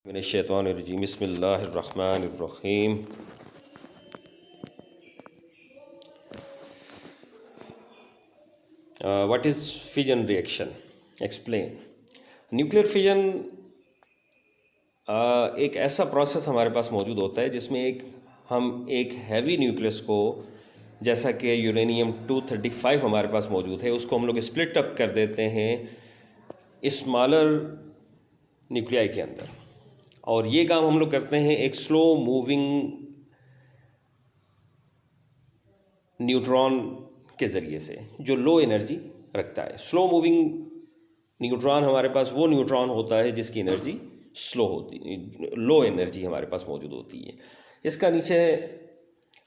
मिनश्शैतानिर्रजीम बिस्मिल्लाहिर्रहमानिर्रहीम। What is fission reaction? Explain. Nuclear fission एक ऐसा प्रोसेस हमारे पास मौजूद होता है जिसमें हम एक हैवी न्यूक्लियस को, जैसा कि यूरेनियम 235 हमारे पास मौजूद है, उसको हम लोग स्प्लिट अप कर देते हैं स्मॉलर न्यूक्लियाई के अंदर। और ये काम हम लोग करते हैं एक स्लो मूविंग न्यूट्रॉन के ज़रिए से, जो लो एनर्जी रखता है। स्लो मूविंग न्यूट्रॉन हमारे पास वो न्यूट्रॉन होता है जिसकी एनर्जी स्लो होती, लो एनर्जी हमारे पास मौजूद होती है। इसका नीचे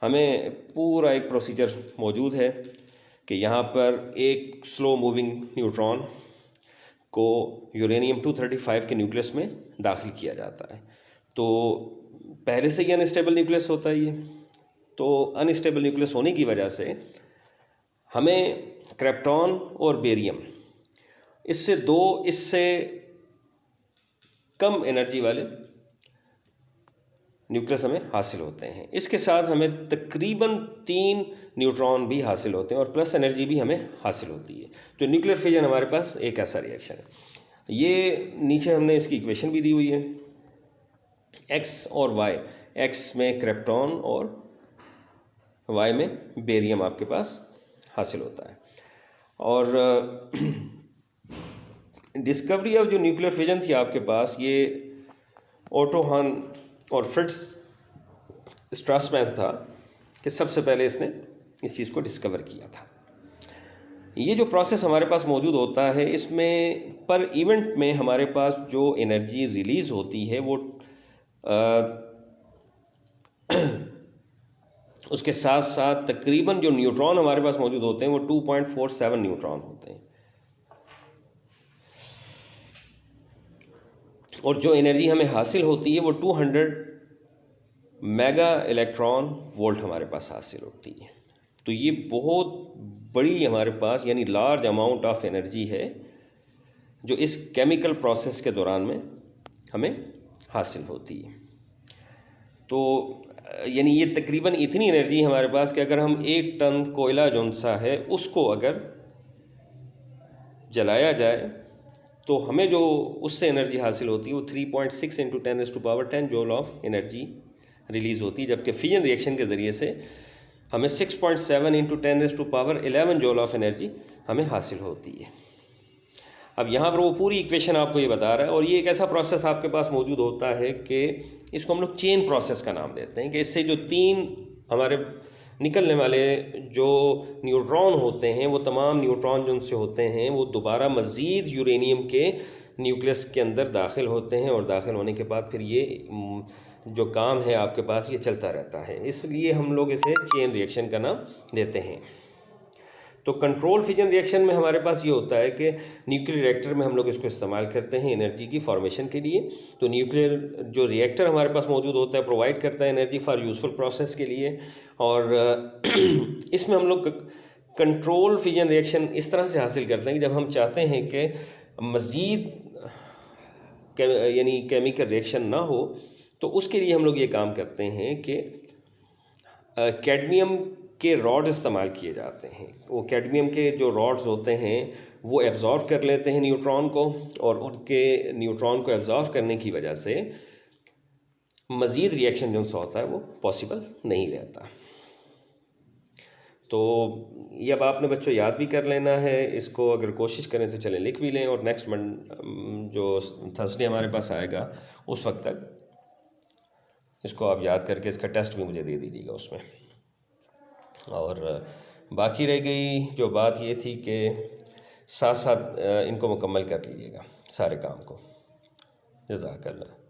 हमें पूरा एक प्रोसीजर मौजूद है कि यहाँ पर एक स्लो मूविंग न्यूट्रॉन को यूरेनियम 235 के न्यूक्लियस में दाखिल किया जाता है। तो पहले से ही अनस्टेबल न्यूक्लियस होता है ये, तो अनस्टेबल न्यूक्लियस होने की वजह से हमें क्रिप्टॉन और बेरियम, इससे कम एनर्जी वाले न्यूक्लियस हमें हासिल होते हैं। इसके साथ हमें तकरीबन 3 न्यूट्रॉन भी हासिल होते हैं और प्लस एनर्जी भी हमें हासिल होती है। तो न्यूक्लियर फिजन हमारे पास एक ऐसा रिएक्शन है। ये नीचे हमने इसकी इक्वेशन भी दी हुई है, एक्स और वाई। एक्स में क्रिप्टॉन और वाई में बेरियम आपके पास हासिल होता है। और डिस्कवरी ऑफ जो न्यूक्लियर फिजन थी आपके पास, ये ओटो हान और फ्रिट्ज स्ट्रासमैन था कि सबसे पहले इसने इस चीज़ को डिस्कवर किया था। ये जो प्रोसेस हमारे पास मौजूद होता है, इसमें पर इवेंट में हमारे पास जो एनर्जी रिलीज़ होती है वो उसके साथ साथ तकरीबन जो न्यूट्रॉन हमारे पास मौजूद होते हैं वो 2.47 न्यूट्रॉन होते हैं। और जो एनर्जी हमें हासिल होती है वो 200 मेगा इलेक्ट्रॉन वोल्ट हमारे पास हासिल होती है। तो ये बहुत बड़ी हमारे पास, यानी लार्ज अमाउंट ऑफ एनर्जी है जो इस केमिकल प्रोसेस के दौरान में हमें हासिल होती है। तो यानी ये तकरीबन इतनी एनर्जी हमारे पास कि अगर हम 1 टन कोयला जौन सा है उसको अगर जलाया जाए तो हमें जो उससे एनर्जी हासिल होती है वो 3.6 into 10⁻10 joule of energy release होती है, जबकि फिजन रिएक्शन के ज़रिए से हमें 6.7 इंटू 10⁻11 जूल ऑफ एनर्जी हमें हासिल होती है। अब यहाँ पर वो पूरी इक्वेशन आपको ये बता रहा है। और ये एक ऐसा प्रोसेस आपके पास मौजूद होता है कि इसको हम लोग चेन प्रोसेस का नाम देते हैं, कि इससे जो 3 हमारे निकलने वाले जो न्यूट्रॉन होते हैं, वो तमाम न्यूट्रॉन जो उनसे होते हैं वो दोबारा मज़ीद यूरेनियम के न्यूक्लियस के अंदर दाखिल होते हैं। और दाखिल होने के बाद फिर ये जो काम है आपके पास ये चलता रहता है, इसलिए हम लोग इसे चेन रिएक्शन का नाम देते हैं। तो कंट्रोल फिजन रिएक्शन में हमारे पास ये होता है कि न्यूक्लियर रिएक्टर में हम लोग इसको इस्तेमाल करते हैं एनर्जी की फॉर्मेशन के लिए। तो न्यूक्लियर जो रिएक्टर हमारे पास मौजूद होता है प्रोवाइड करता है एनर्जी फॉर यूज़फुल प्रोसेस के लिए। और इसमें हम लोग कंट्रोल फिजन रिएक्शन इस तरह से हासिल करते हैं कि जब हम चाहते हैं कि मज़ीद यानी केमिकल रिएक्शन ना हो, तो उसके लिए हम लोग ये काम करते हैं कि कैडमियम के रॉड इस्तेमाल किए जाते हैं। वो कैडमियम के जो रॉड्स होते हैं वो एब्जॉर्व कर लेते हैं न्यूट्रॉन को, और उनके न्यूट्रॉन को एब्जॉर्व करने की वजह से मज़ीद रिएक्शन जो सा होता है वो पॉसिबल नहीं रहता। तो ये अब आपने बच्चों याद भी कर लेना है। इसको अगर कोशिश करें तो चलें लिख भी लें, और नेक्स्ट जो थर्सडे हमारे पास आएगा उस वक्त तक इसको आप याद करके इसका टेस्ट भी मुझे दे दीजिएगा उसमें। और बाकी रह गई जो बात ये थी कि साथ साथ इनको मुकम्मल कर लीजिएगा सारे काम को। जज़ाकल्लाह।